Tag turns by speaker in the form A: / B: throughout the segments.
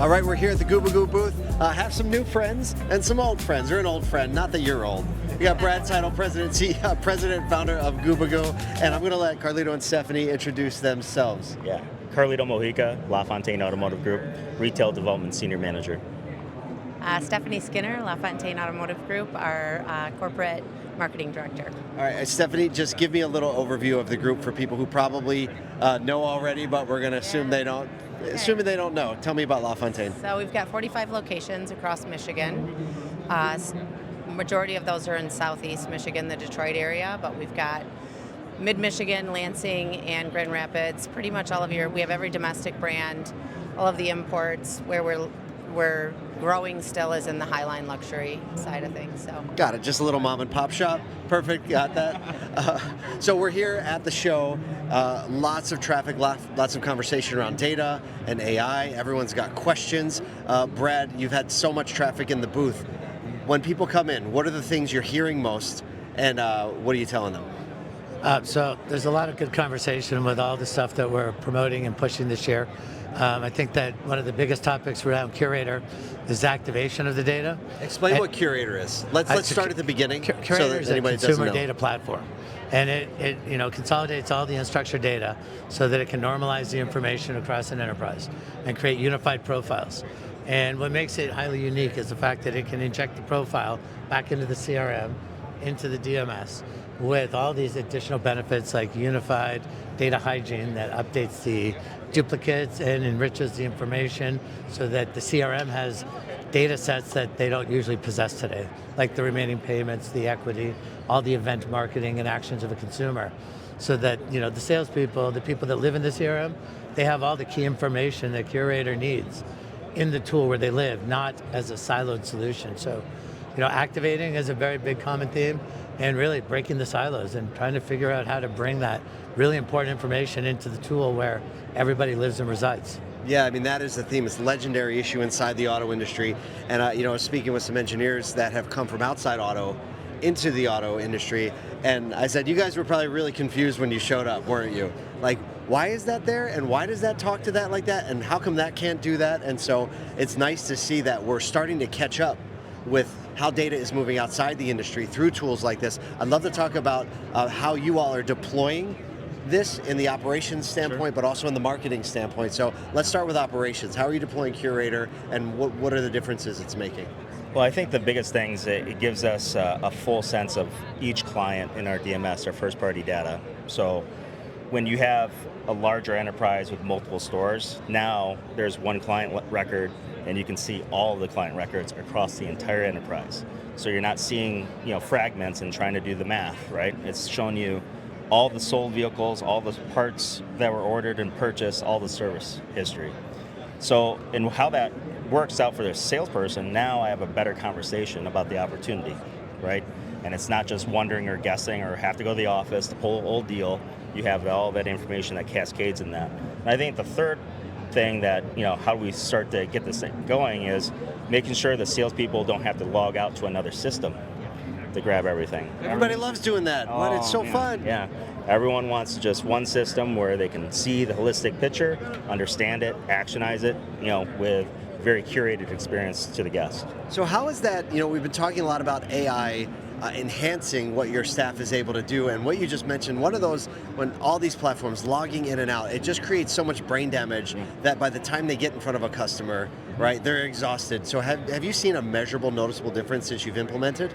A: All right, we're here at the Gubagoo booth. Have some new friends and some old friends, or an old friend, not that you're old. We got Brad Title, president and founder of Gubagoo, and I'm going to let Carlito and Stephanie introduce themselves.
B: Yeah, Carlito Mojica, LaFontaine Automotive Group, Retail Development Senior Manager.
C: Stephanie Skinner, LaFontaine Automotive Group, our corporate marketing director.
A: All right, Stephanie, just give me a little overview of the group for people who probably know already, but we're going to assume they don't. Okay. Assuming they don't know, tell me about LaFontaine.
C: So we've got 45 locations across Michigan. Majority of those are in southeast Michigan, the Detroit area, but we've got mid-Michigan, Lansing, and Grand Rapids. Pretty much all of we have every domestic brand, all of the imports. Where we're growing still is in the Highline luxury side of things. So
A: got it. Just a little mom and pop shop. Perfect. Got that. So we're here at the show. Lots of traffic, lots of conversation around data and AI. Everyone's got questions. Brad, you've had so much traffic in the booth. When people come in, what are the things you're hearing most, and what are you telling them?
D: So there's a lot of good conversation with all the stuff that we're promoting and pushing this year. I think that one of the biggest topics around Curator is activation of the data.
A: Explain what Curator is. Let's start at the beginning.
D: Curator is a consumer data platform, and it consolidates all the unstructured data so that it can normalize the information across an enterprise and create unified profiles. And what makes it highly unique is the fact that it can inject the profile back into the CRM, into the DMS, with all these additional benefits like unified data hygiene that updates the duplicates and enriches the information so that the CRM has data sets that they don't usually possess today, like the remaining payments, the equity, all the event marketing and actions of a consumer, so that the salespeople, the people that live in the CRM, they have all the key information that Curator needs in the tool where they live, not as a siloed solution. So, activating is a very big common theme, and really breaking the silos and trying to figure out how to bring that really important information into the tool where everybody lives and resides.
A: Yeah, I mean, that is the theme. It's a legendary issue inside the auto industry. And, I was speaking with some engineers that have come from outside auto into the auto industry. And I said, you guys were probably really confused when you showed up, weren't you? Like, why is that there? And why does that talk to that like that? And how come that can't do that? And so it's nice to see that we're starting to catch up with how data is moving outside the industry through tools like this. I'd love to talk about how you all are deploying this in the operations standpoint, but also in the marketing standpoint. So let's start with operations. How are you deploying Curator, and what are the differences it's making?
B: Well, I think the biggest thing is it gives us a full sense of each client in our DMS, our first-party data. So when you have a larger enterprise with multiple stores, now there's one client record, and you can see all of the client records across the entire enterprise. So you're not seeing fragments and trying to do the math, right? It's showing you all the sold vehicles, all the parts that were ordered and purchased, all the service history. So, and how that works out for the salesperson, now I have a better conversation about the opportunity, right? And it's not just wondering or guessing or have to go to the office to pull an old deal. You have all that information that cascades in that. And I think the third thing that, how do we start to get this thing going is making sure the salespeople don't have to log out to another system to grab everything.
A: Everybody loves doing that. But it's so fun.
B: Yeah. Everyone wants just one system where they can see the holistic picture, understand it, actionize it, with very curated experience to the guest.
A: So how is that, we've been talking a lot about AI enhancing what your staff is able to do, and what you just mentioned, one of those, when all these platforms logging in and out, it just creates so much brain damage that by the time they get in front of a customer, right, they're exhausted. So have you seen a measurable, noticeable difference since you've implemented?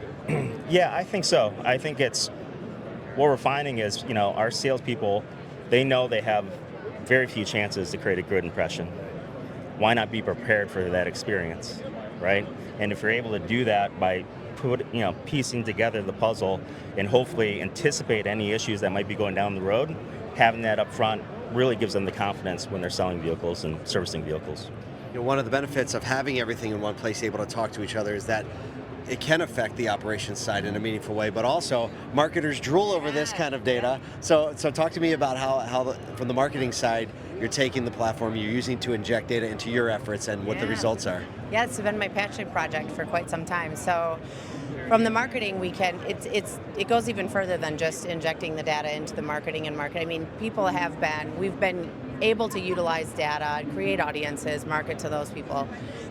B: Yeah, I think so. I think it's, what we're finding is, our salespeople, they know they have very few chances to create a good impression. Why not be prepared for that experience, right? And if you're able to do that by piecing together the puzzle and hopefully anticipate any issues that might be going down the road, having that up front really gives them the confidence when they're selling vehicles and servicing vehicles.
A: One of the benefits of having everything in one place, able to talk to each other, is that it can affect the operations side in a meaningful way, but also marketers drool over this kind of data. So talk to me about how from the marketing side, you're taking the platform you're using to inject data into your efforts and what the results are.
C: Yeah, it's been my passion project for quite some time. So from the marketing, it goes even further than just injecting the data into the marketing and market. I mean, we've been able to utilize data, create audiences, market to those people.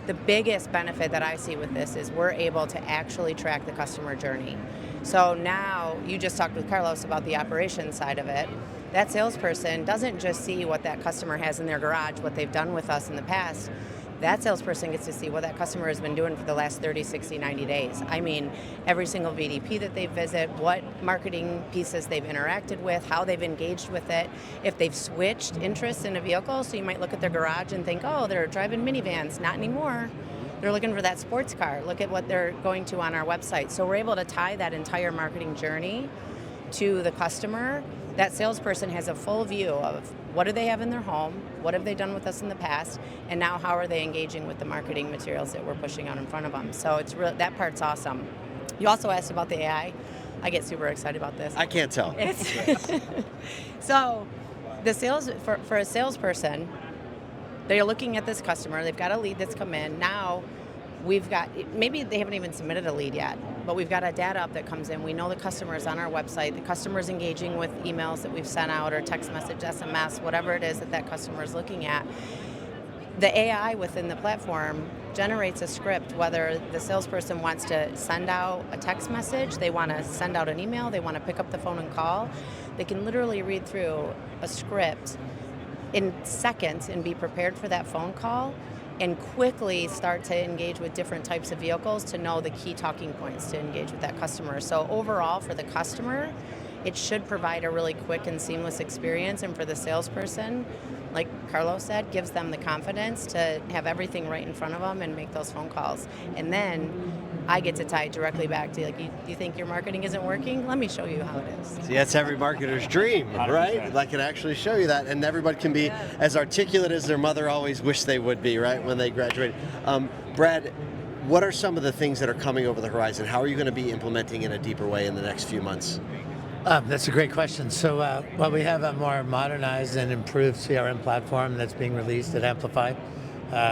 C: The biggest benefit that I see with this is we're able to actually track the customer journey. So now, you just talked with Carlos about the operations side of it. That salesperson doesn't just see what that customer has in their garage, what they've done with us in the past. That salesperson gets to see what that customer has been doing for the last 30, 60, 90 days. I mean, every single VDP that they visit, what marketing pieces they've interacted with, how they've engaged with it, if they've switched interests in a vehicle. So you might look at their garage and think, oh, they're driving minivans. Not anymore. They're looking for that sports car. Look at what they're going to on our website. So we're able to tie that entire marketing journey to the customer. That salesperson has a full view of what do they have in their home, what have they done with us in the past, and now how are they engaging with the marketing materials that we're pushing out in front of them. So it's that part's awesome. You also asked about the AI. I get super excited about this.
A: I can't tell.
C: So the sales for a salesperson, they're looking at this customer, they've got a lead that's come in. Now we've got, maybe they haven't even submitted a lead yet, but we've got a data up that comes in. We know the customer is on our website. The customer is engaging with emails that we've sent out or text message, SMS, whatever it is that customer is looking at. The AI within the platform generates a script, whether the salesperson wants to send out a text message, they want to send out an email, they want to pick up the phone and call. They can literally read through a script in seconds and be prepared for that phone call and quickly start to engage with different types of vehicles to know the key talking points to engage with that customer. So overall, for the customer, it should provide a really quick and seamless experience, and for the salesperson, like Carlos said, gives them the confidence to have everything right in front of them and make those phone calls. And then I get to tie it directly back to, like, you think your marketing isn't working? Let me show you how it is.
A: See, that's every marketer's dream, right?
B: 100%.
A: Like, can actually show you that, and everybody can be as articulate as their mother always wished they would be, right, when they graduate. Brad, what are some of the things that are coming over the horizon? How are you going to be implementing in a deper way in the next few months?
D: That's a great question. So, we have a more modernized and improved CRM platform that's being released at Amplify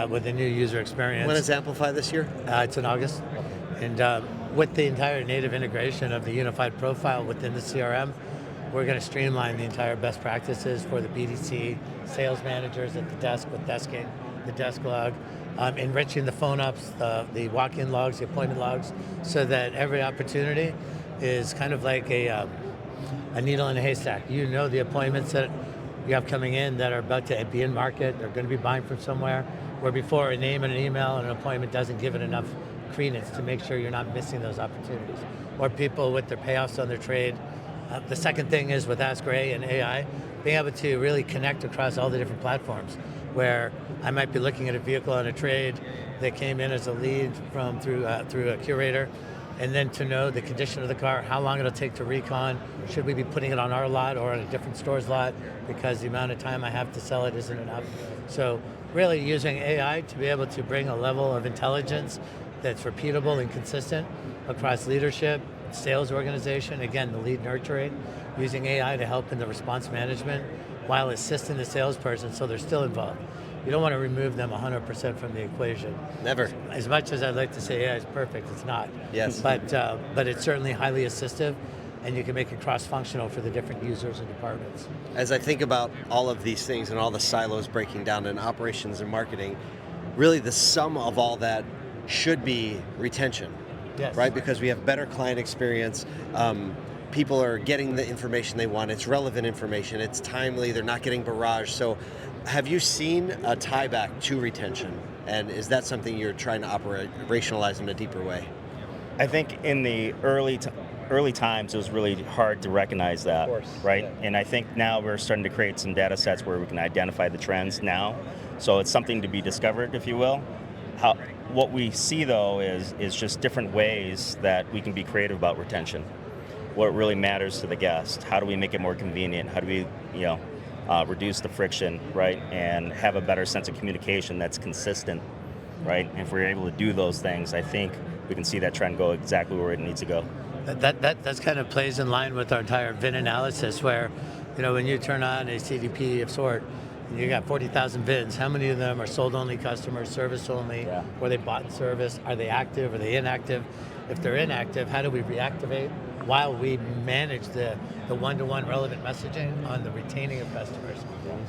D: with a new user experience.
A: When is Amplify this year?
D: It's in August. And with the entire native integration of the unified profile within the CRM, we're going to streamline the entire best practices for the BDC sales managers at the desk with desking, the desk log, enriching the phone ups, the walk-in logs, the appointment logs, so that every opportunity is kind of like a needle in a haystack. You know the appointments that you have coming in that are about to be in market, they're going to be buying from somewhere, where before a name and an email and an appointment doesn't give it enough credence to make sure you're not missing those opportunities. Or people with their payoffs on their trade. The second thing is with Ask Ray and AI, being able to really connect across all the different platforms, where I might be looking at a vehicle on a trade that came in as a lead through a Curator, and then to know the condition of the car, how long it'll take to recon, should we be putting it on our lot or on a different store's lot because the amount of time I have to sell it isn't enough. So really using AI to be able to bring a level of intelligence that's repeatable and consistent across leadership, sales organization, again, the lead nurturing, using AI to help in the response management while assisting the salesperson so they're still involved. You don't want to remove them 100% from the equation.
A: Never.
D: As much as I'd like to say AI is perfect, it's not.
A: Yes.
D: But it's certainly highly assistive, and you can make it cross-functional for the different users and departments.
A: As I think about all of these things and all the silos breaking down in operations and marketing, really the sum of all that should be retention,
D: Yes.
A: right? Because we have better client experience. People are getting the information they want. It's relevant information. It's timely. They're not getting barraged. So have you seen a tie back to retention? And is that something you're trying to operationalize in a deeper way?
B: I think in the early times, it was really hard to recognize that, right? Yeah. And I think now we're starting to create some data sets where we can identify the trends now. So it's something to be discovered, if you will. What we see, though, is just different ways that we can be creative about retention. What really matters to the guest. How do we make it more convenient? How do we, reduce the friction, right? And have a better sense of communication that's consistent, right? And if we're able to do those things, I think we can see that trend go exactly where it needs to go.
D: That's kind of plays in line with our entire VIN analysis, where, when you turn on a CDP of sort, you got 40,000 VINs. How many of them are sold-only customers, service only? Yeah. Were they bought and service? Are they active? Are they inactive? If they're inactive, how do we reactivate? while we manage the one-to-one relevant messaging on the retaining of customers.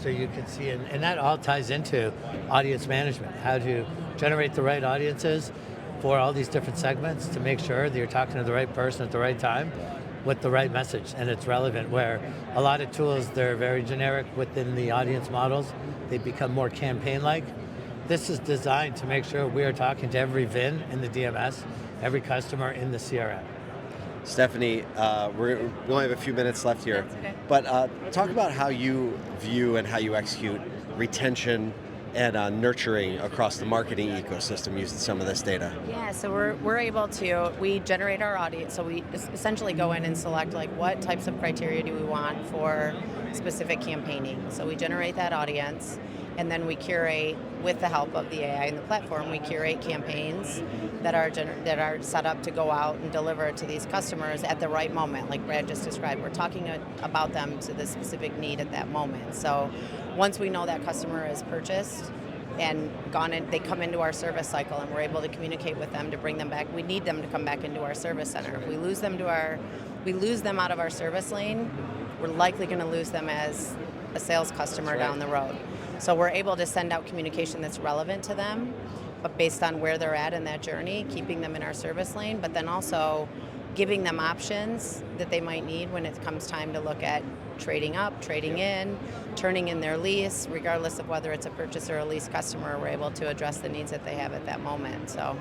D: So you can see, and that all ties into audience management, how to generate the right audiences for all these different segments to make sure that you're talking to the right person at the right time with the right message and it's relevant, where a lot of tools, they're very generic within the audience models. They become more campaign-like. This is designed to make sure we are talking to every VIN in the DMS, every customer in the CRM.
A: Stephanie, we only have a few minutes left here,
C: That's okay.
A: but talk about how you view and how you execute retention and nurturing across the marketing ecosystem using some of this data.
C: Yeah, so we're able to, we generate our audience, so we essentially go in and select like what types of criteria do we want for specific campaigning. So we generate that audience, and then we curate, with the help of the AI and the platform, we curate campaigns that are set up to go out and deliver to these customers at the right moment, like Brad just described. We're talking about them to the specific need at that moment. So once we know that customer is purchased and gone in, they come into our service cycle, and we're able to communicate with them to bring them back. We need them to come back into our service center. If we lose them out of our service lane, we're likely going to lose them as a sales customer down the road. So we're able to send out communication that's relevant to them, but based on where they're at in that journey, keeping them in our service lane, but then also giving them options that they might need when it comes time to look at trading up, trading in, turning in their lease, regardless of whether it's a purchase or a lease customer. We're able to address the needs that they have at that moment. So.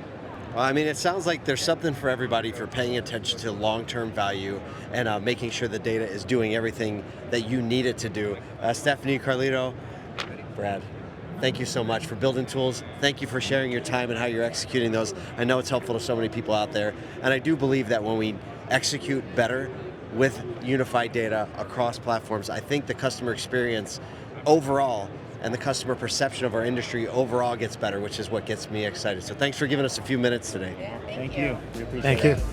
A: Well, I mean, it sounds like there's something for everybody if you're paying attention to long-term value and making sure the data is doing everything that you need it to do. Stephanie, Carlito, Brad, thank you so much for building tools. Thank you for sharing your time and how you're executing those. I know it's helpful to so many people out there. And I do believe that when we execute better with unified data across platforms, I think the customer experience overall and the customer perception of our industry overall gets better, which is what gets me excited. So thanks for giving us a few minutes today.
C: Yeah,
B: Thank you. We appreciate
D: Thank
B: it.
D: you.